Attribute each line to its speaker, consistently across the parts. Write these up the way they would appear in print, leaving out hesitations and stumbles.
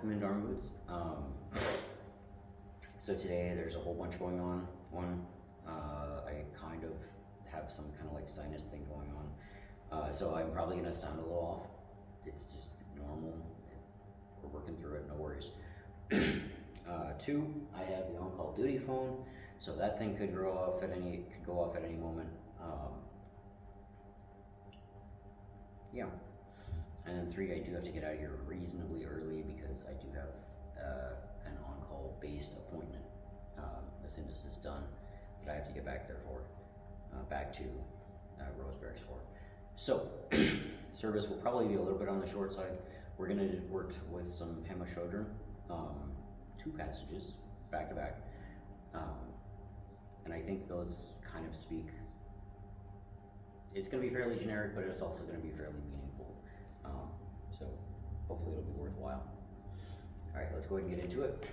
Speaker 1: welcome in Dharma Boots. So today there's a whole bunch going on. I kind of have some kind of like sinus thing going on. So I'm probably gonna sound a little off. It's just normal. We're working through it, no worries. Two, I have the on-call duty phone, so that thing could go off at any moment. Yeah. And then three, I do have to get out of here reasonably early because I do have an on-call based appointment as soon as this is done that I have to get back there for, back to Roseberry's for. So, service will probably be a little bit on the short side. We're gonna work with some Pema Chodron, 2 passages back to back, and I think those kind of speak. It's going to be fairly generic, but it's also going to be fairly meaningful. So hopefully it'll be worthwhile. All right, let's go ahead and get into it.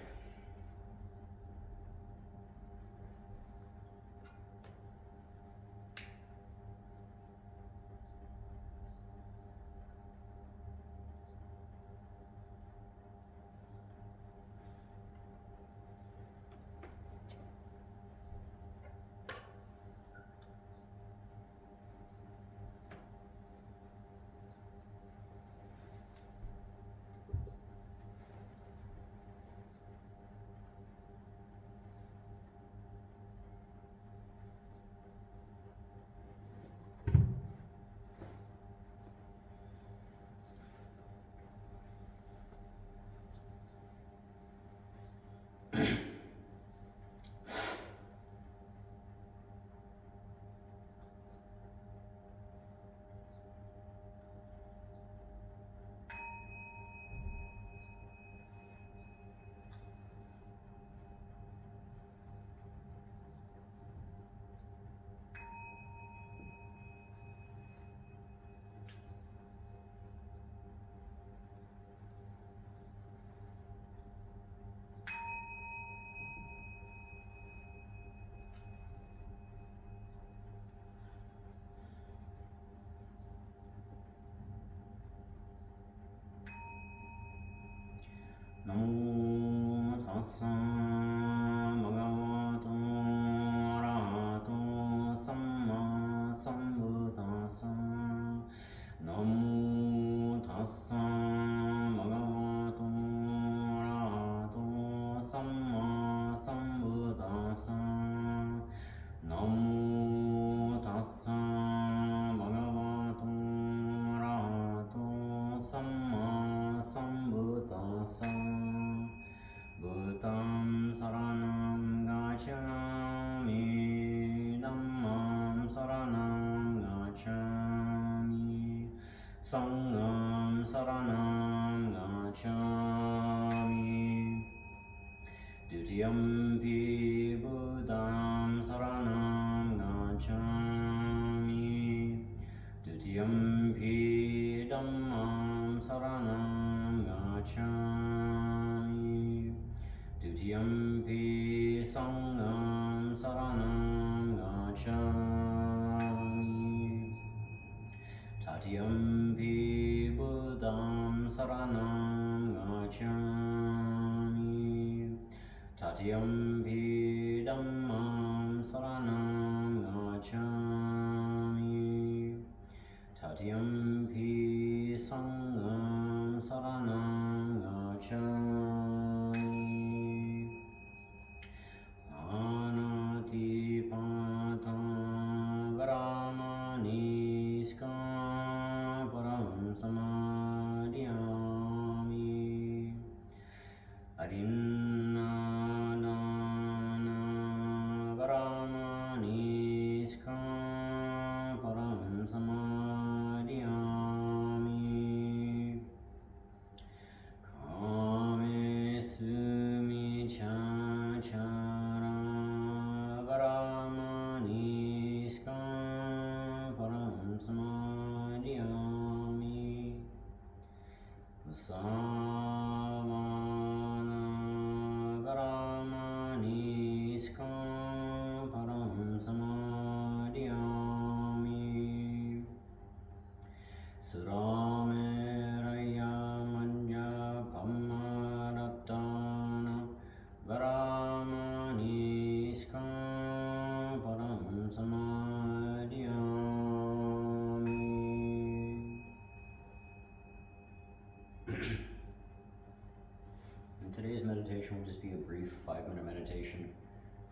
Speaker 1: Namo tassa bhagavato arahato samma sambuddhassa. Namo tassa bhagavato arahato samma sambuddhassa. Namo tassa bhagavato arahato samma sambuddhassa. Bhutam saranam gacchami, dhammam saranam gacchami, sangham saranam gacchami. Dutiyampi buddham saranam gacchami, dutiyampi dhammam saranam gacchami, dutiyampi sangham saranam gacchami, tatiyampi buddham saranam gacchami, tatiyampi dhammam saranam gacchami, tatiyampi sangham saranam gacchami. Anatipata varamani skaparam samadhyami. Arinadana varamani skaparam samadhyami.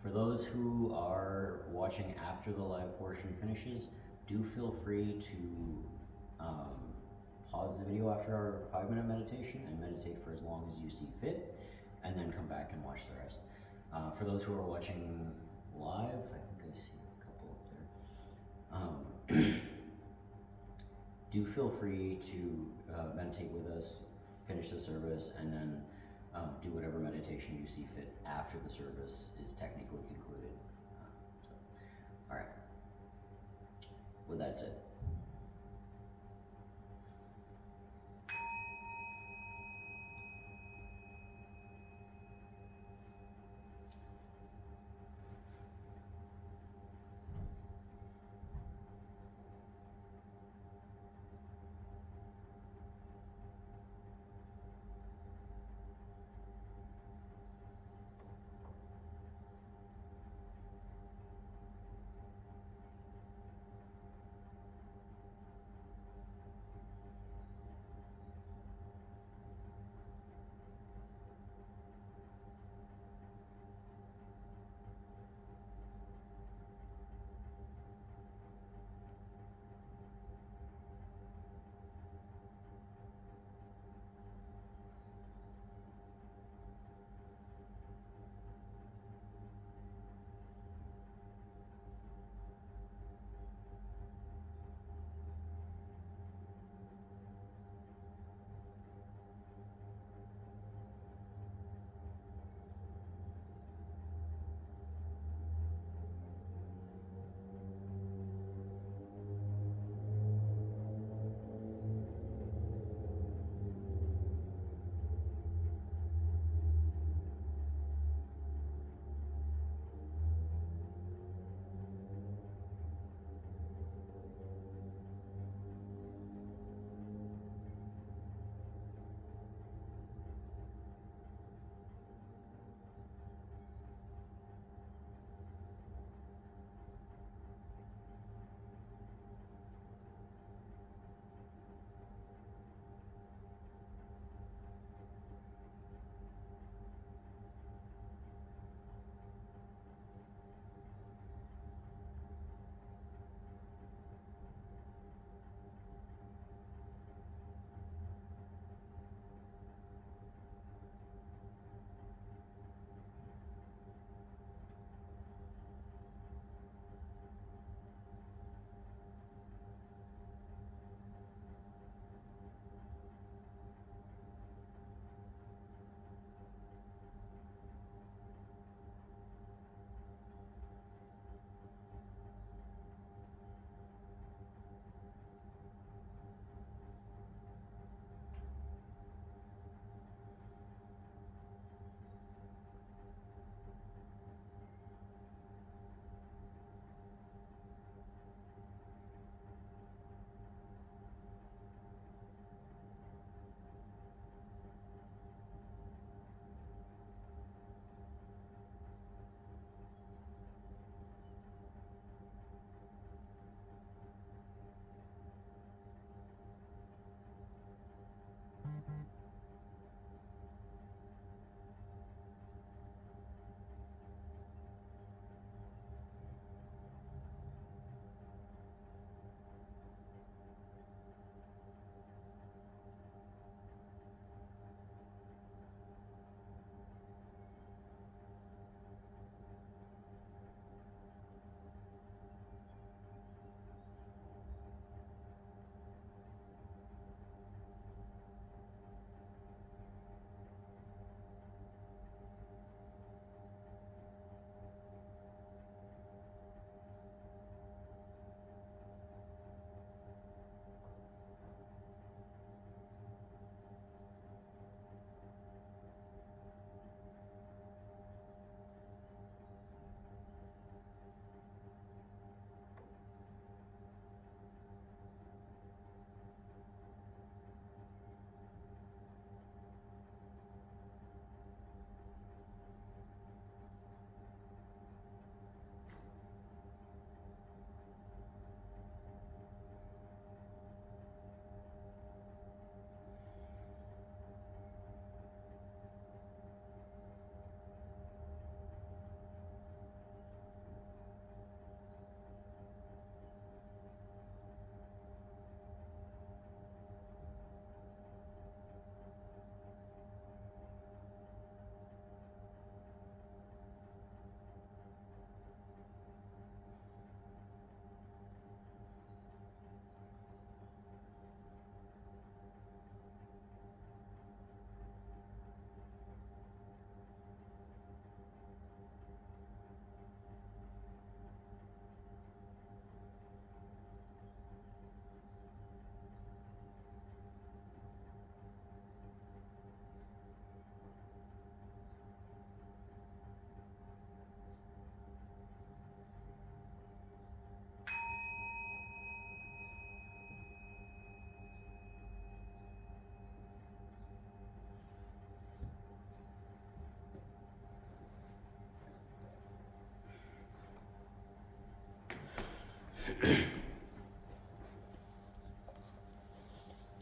Speaker 1: For those who are watching after the live portion finishes, do feel free to pause the video after our 5-minute meditation and meditate for as long as you see fit, and then come back and watch the rest. For those who are watching live, I think I see a couple up there. Do feel free to meditate with us, finish the service, and then do whatever meditation you see fit after the service is technically concluded. All right. With that said.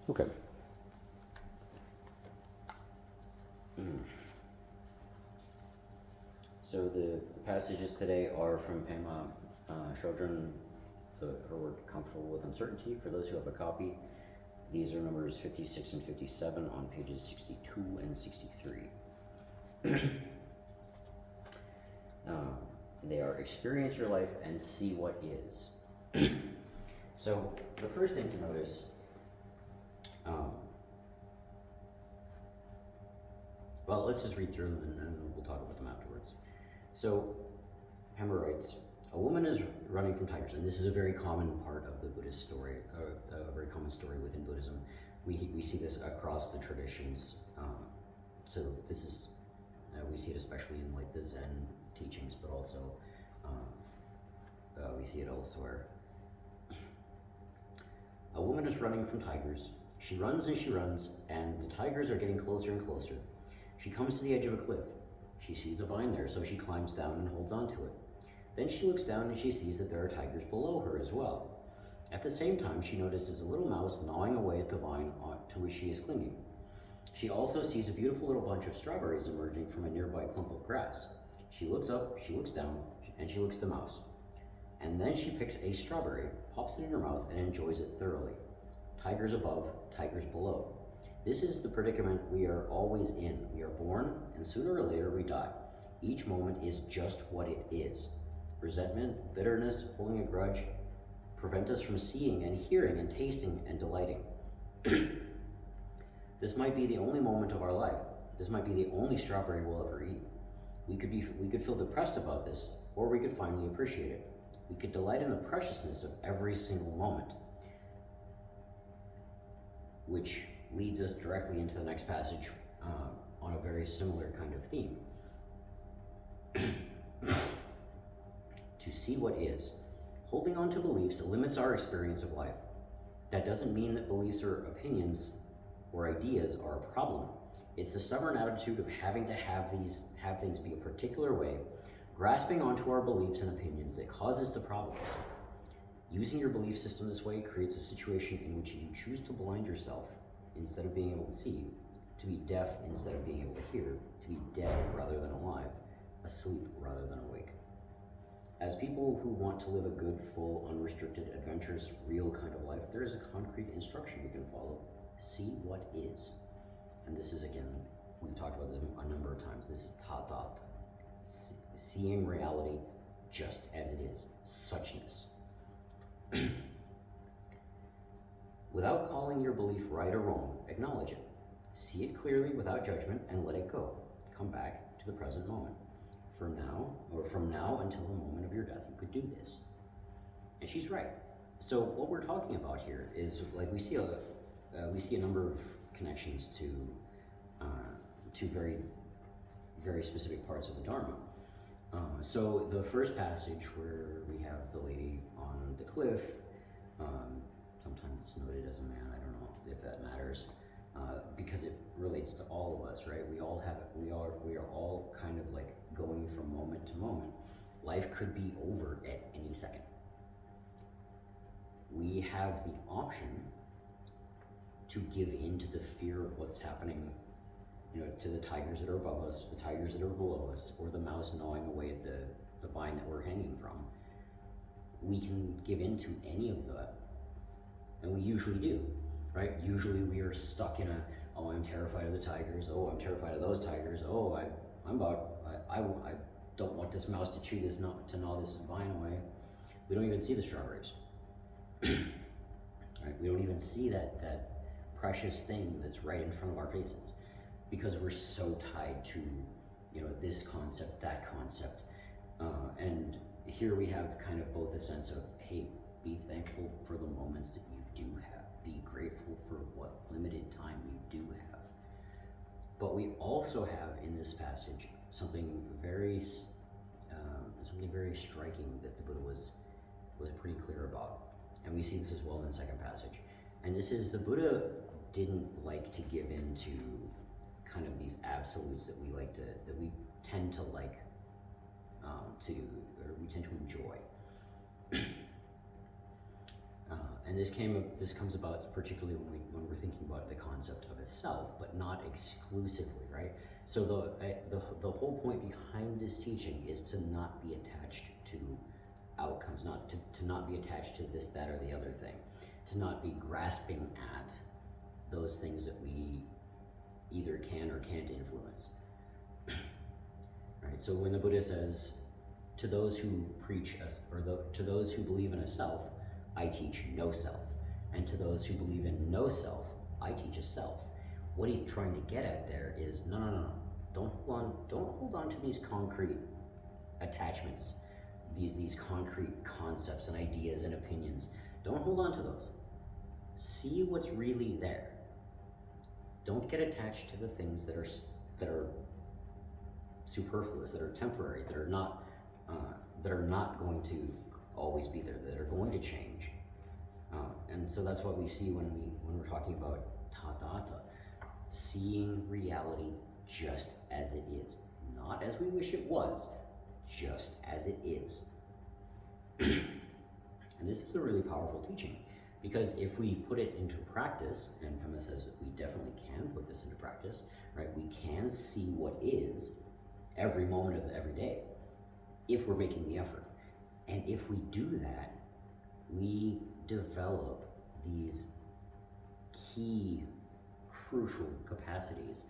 Speaker 1: Okay. So the passages today are from Pema Chodron, her work Comfortable with Uncertainty. For those who have a copy, these are numbers 56 and 57 on pages 62 and 63. They are experience your life and see what is. So the first thing to notice, well, let's just read through them and then we'll talk about them afterwards. So Pema writes, a woman is running from tigers, and this is a very common part of the Buddhist story, a very common story within Buddhism. We see this across the traditions. So this is, we see it especially in like the Zen teachings, but also we see it elsewhere. A woman is running from tigers. She runs and she runs, and the tigers are getting closer and closer. She comes to the edge of a cliff. She sees a vine there, so she climbs down and holds onto it. Then she looks down and she sees that there are tigers below her as well. At the same time, she notices a little mouse gnawing away at the vine to which she is clinging. She also sees a beautiful little bunch of strawberries emerging from a nearby clump of grass. She looks up, she looks down, and she looks at the mouse. And then she picks a strawberry, pops it in her mouth, and enjoys it thoroughly. Tigers above, tigers below. This is the predicament we are always in. We are born, and sooner or later we die. Each moment is just what it is. Resentment, bitterness, holding a grudge prevent us from seeing and hearing and tasting and delighting. This might be the only moment of our life. This might be the only strawberry we'll ever eat. We could feel depressed about this, or we could finally appreciate it. We could delight in the preciousness of every single moment, which leads us directly into the next passage on a very similar kind of theme. To see what is. Holding on to beliefs limits our experience of life. That doesn't mean that beliefs or opinions or ideas are a problem. It's the stubborn attitude of having to have things be a particular way, grasping onto our beliefs and opinions that causes the problems. Using your belief system this way creates a situation in which you choose to blind yourself instead of being able to see, to be deaf instead of being able to hear, to be dead rather than alive, asleep rather than awake. As people who want to live a good, full, unrestricted, adventurous, real kind of life, there is a concrete instruction we can follow. See what is. And this is, again, we've talked about this a number of times. This is tatat, seeing reality just as it is, suchness. Without calling your belief right or wrong, acknowledge it. See it clearly without judgment and let it go. Come back to the present moment. From now until the moment of your death, you could do this. And she's right. So what we're talking about here is, like, we see a number of connections to very, very specific parts of the Dharma. So the first passage where we have the lady on the cliff, sometimes it's noted as a man, I don't know if that matters, because it relates to all of us, right? We are all kind of like going from moment to moment. Life could be over at any second. We have the option to give in to the fear of what's happening, to the tigers that are above us, the tigers that are below us, or the mouse gnawing away at the vine that we're hanging from. We can give in to any of that, and we usually do, right? Usually we are stuck in oh, I'm terrified of the tigers, oh, I'm terrified of those tigers, oh, I don't want this mouse to to gnaw this vine away. We don't even see the strawberries. Right? We don't even see that precious thing that's right in front of our faces, because we're so tied to, this concept, that concept. And here we have kind of both a sense of, hey, be thankful for the moments that you do have. Be grateful for what limited time you do have. But we also have in this passage something very striking that the Buddha was pretty clear about. And we see this as well in the second passage. And this is, the Buddha didn't like to give in to kind of these absolutes that we tend to like, we tend to enjoy. And this comes about particularly when we're thinking about the concept of a self, but not exclusively, right? So the whole point behind this teaching is to not be attached to outcomes, to not be attached to this, that, or the other thing, to not be grasping at those things that we either can or can't influence. Right? So when the Buddha says, to those who preach us, or to those who believe in a self, I teach no self. And to those who believe in no self, I teach a self. What he's trying to get at there is, no. Don't hold on to these concrete attachments, these concrete concepts and ideas and opinions. Don't hold on to those. See what's really there. Don't get attached to the things that are superfluous, that are temporary, that are not going to always be there, that are going to change. And so that's what we see when we're talking about tathata, seeing reality just as it is, not as we wish it was, just as it is. And this is a really powerful teaching, because if we put it into practice, and Pema says we definitely can put this into practice, right? We can see what is every moment of every day, if we're making the effort. And if we do that, we develop these key, crucial capacities.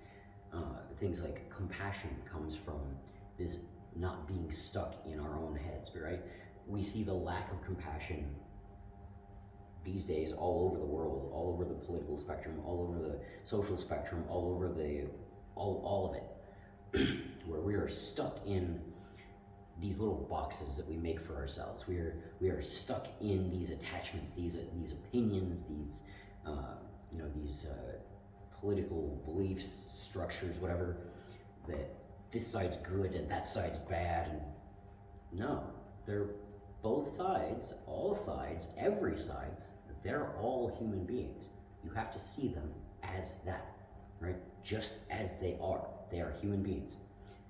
Speaker 1: Things like compassion comes from this not being stuck in our own heads, right? We see the lack of compassion these days all over the world, all over the political spectrum, all over the social spectrum, all over all of it, where we are stuck in these little boxes that we make for ourselves. We are stuck in these attachments, these opinions, these political beliefs, structures, whatever, that this side's good and that side's bad. And no, they're both sides, all sides, every side, they're all human beings. You have to see them as that, right? Just as they are. They are human beings.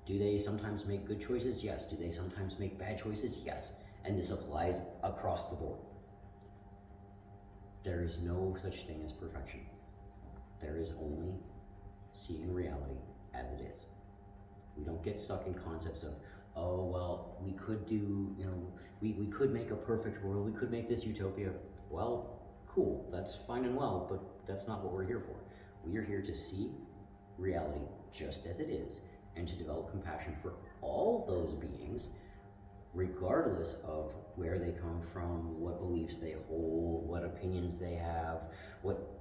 Speaker 1: Do they sometimes make good choices? Yes. Do they sometimes make bad choices? Yes. And this applies across the board. There is no such thing as perfection. There is only seeing reality as it is. We don't get stuck in concepts of, oh, well, we could do, we could make a perfect world, we could make this utopia. Well, cool, that's fine and well, but that's not what we're here for. We are here to see reality just as it is, and to develop compassion for all those beings, regardless of where they come from, what beliefs they hold, what opinions they have, what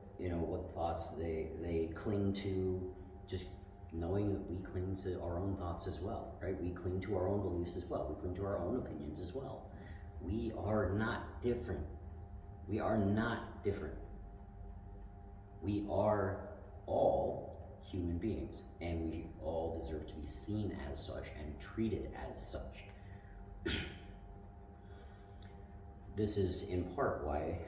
Speaker 1: thoughts they cling to. Just knowing that we cling to our own thoughts as well, right? We cling to our own beliefs as well. We cling to our own opinions as well. We are not different. We are not different. We are all human beings, and we all deserve to be seen as such and treated as such. This is in part why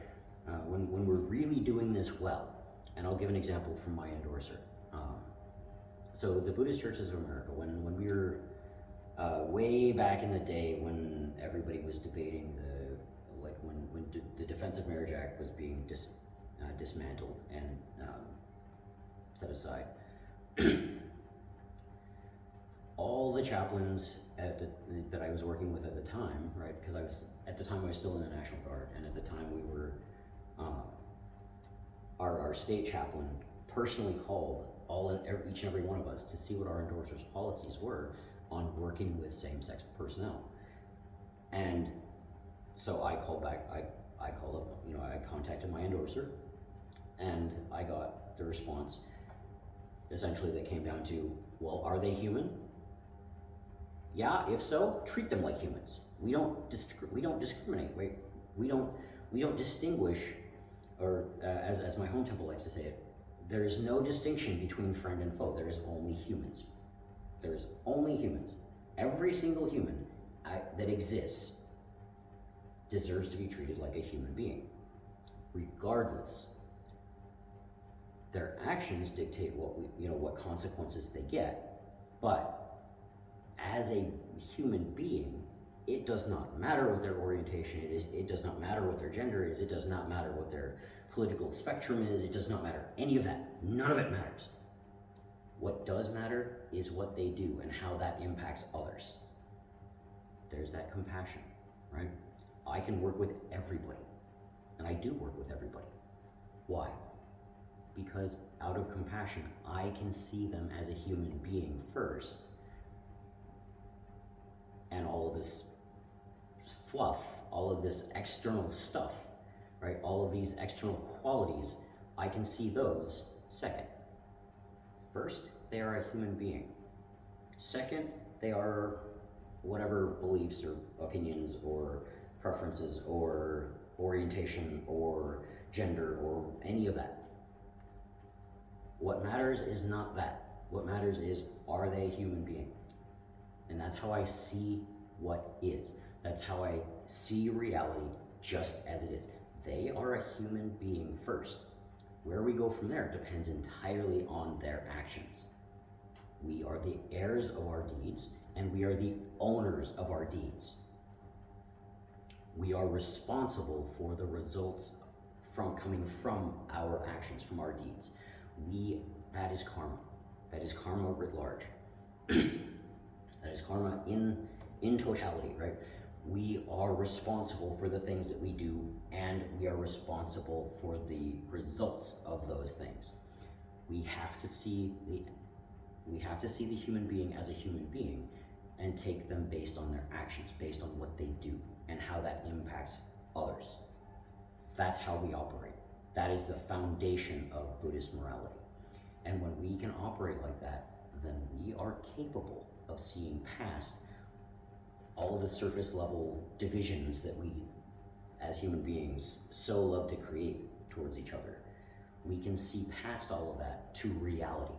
Speaker 1: when we're really doing this well, and I'll give an example from my endorser. So the Buddhist Churches of America, when we were way back in the day, when everybody was debating when the Defense of Marriage Act was being dismantled and set aside, all the chaplains that I was working with at the time, right? Because I was still in the National Guard, and at the time we were, our state chaplain personally called each and every one of us to see what our endorsers' policies were on working with same-sex personnel. And so I called back, I called up, I contacted my endorser, and I got the response, essentially, that came down to, well, are they human? Yeah, if so, treat them like humans. We don't discriminate, right? We don't distinguish, or as my home temple likes to say it, there is no distinction between friend and foe. There is only humans. There is only humans. Every single human that exists deserves to be treated like a human being, regardless. Their actions dictate what consequences they get, but as a human being, It does not matter what their orientation is, it does not matter what their gender is, it does not matter what their political spectrum is, it does not matter any of that. None of it matters. What does matter is what they do and how that impacts others. There's that compassion, right? I can work with everybody, and I do work with everybody. Why? Because out of compassion, I can see them as a human being first, and all of this fluff, all of this external stuff, right? All of these external qualities, I can see those second. First, they are a human being. Second, they are whatever beliefs or opinions or preferences or orientation or gender or any of that. What matters is not that. What matters is, are they a human being? And that's how I see what is. That's how I see reality just as it is. They are a human being first. Where we go from there depends entirely on their actions. We are the heirs of our deeds, and we are the owners of our deeds. We are responsible for the results coming from our actions, from our deeds. That is karma. That is karma writ large. That is karma in totality, right? We are responsible for the things that we do, and we are responsible for the results of those things. We have to see the human being as a human being and take them based on their actions, based on what they do and how that impacts others. That's how we operate. That is the foundation of Buddhist morality. And when we can operate like that, then we are capable of seeing past all of the surface level divisions that we as human beings so love to create towards each other. We can see past all of that to reality.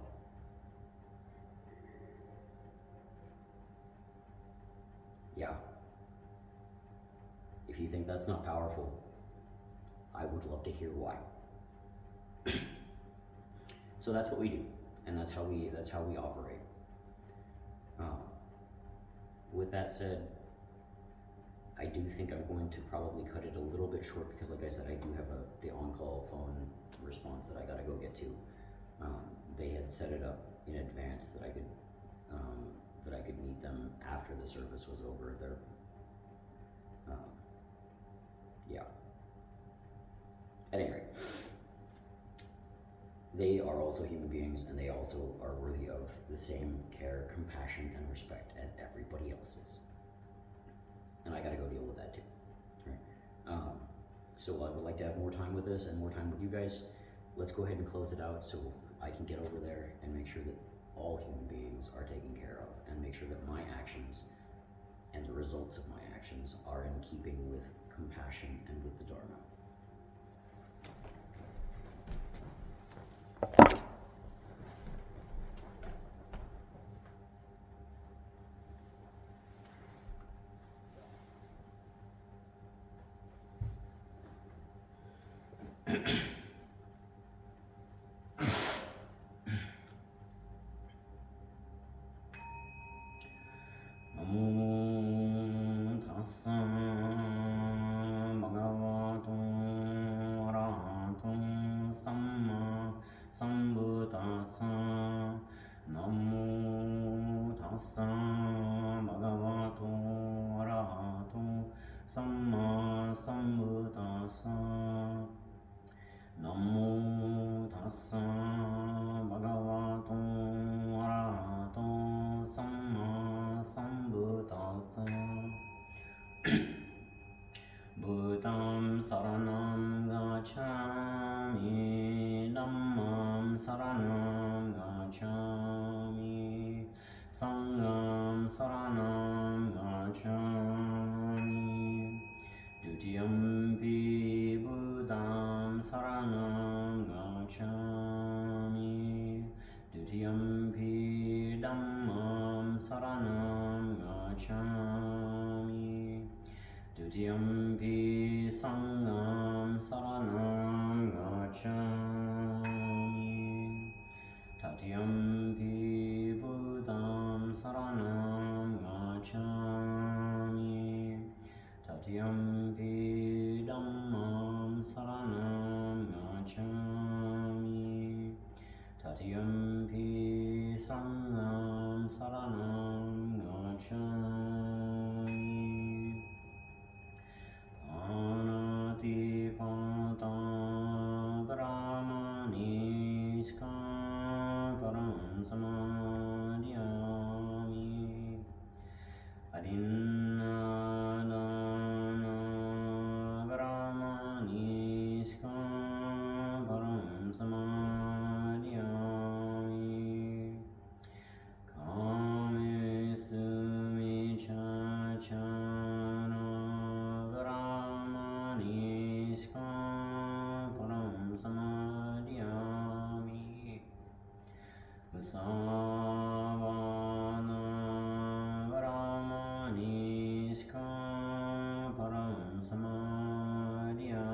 Speaker 1: Yeah. If you think that's not powerful, I would love to hear why. So that's what we do, and that's how we operate. With that said, I do think I'm going to probably cut it a little bit short because, like I said, I do have the on-call phone response that I gotta go get to. They had set it up in advance that I could meet them after the service was over. Yeah. At any rate, they are also human beings, and they also are worthy of the same care, compassion, and respect as everybody else is. And I gotta go deal with that too. Right? So I would like to have more time with this and more time with you guys. Let's go ahead and close it out so I can get over there and make sure that all human beings are taken care of, and make sure that my actions and the results of my actions are in keeping with compassion and with the Dharma. Buddham saranam gacchami, dhammam saranam gacchami, sangham saranam gacchami, dutiyampi buddham saranam gacchami, dutiyampi dhammam saranam gacchami, dutiyampi sangham saranam gacchami, tatiyampi buddham saranam gacchami, samadhyami. Kame sumi cha chana varamani skam param samadhyami. Vasavana varamani skam param samadhyami.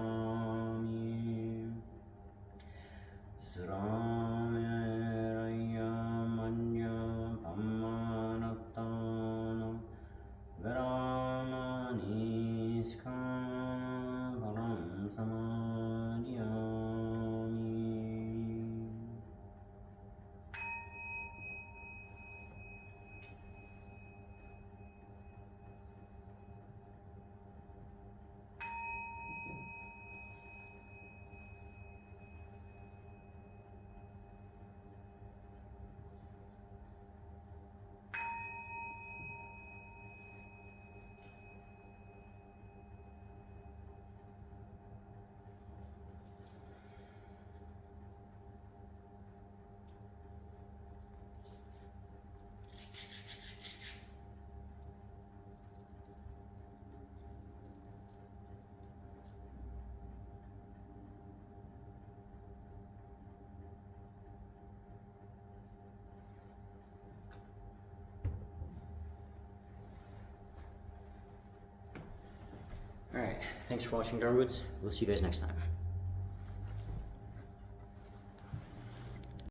Speaker 1: Surameraya manya pamanatana varamani skam param samadhyami. Alright, thanks for watching, Dharma Boots. We'll see you guys next time.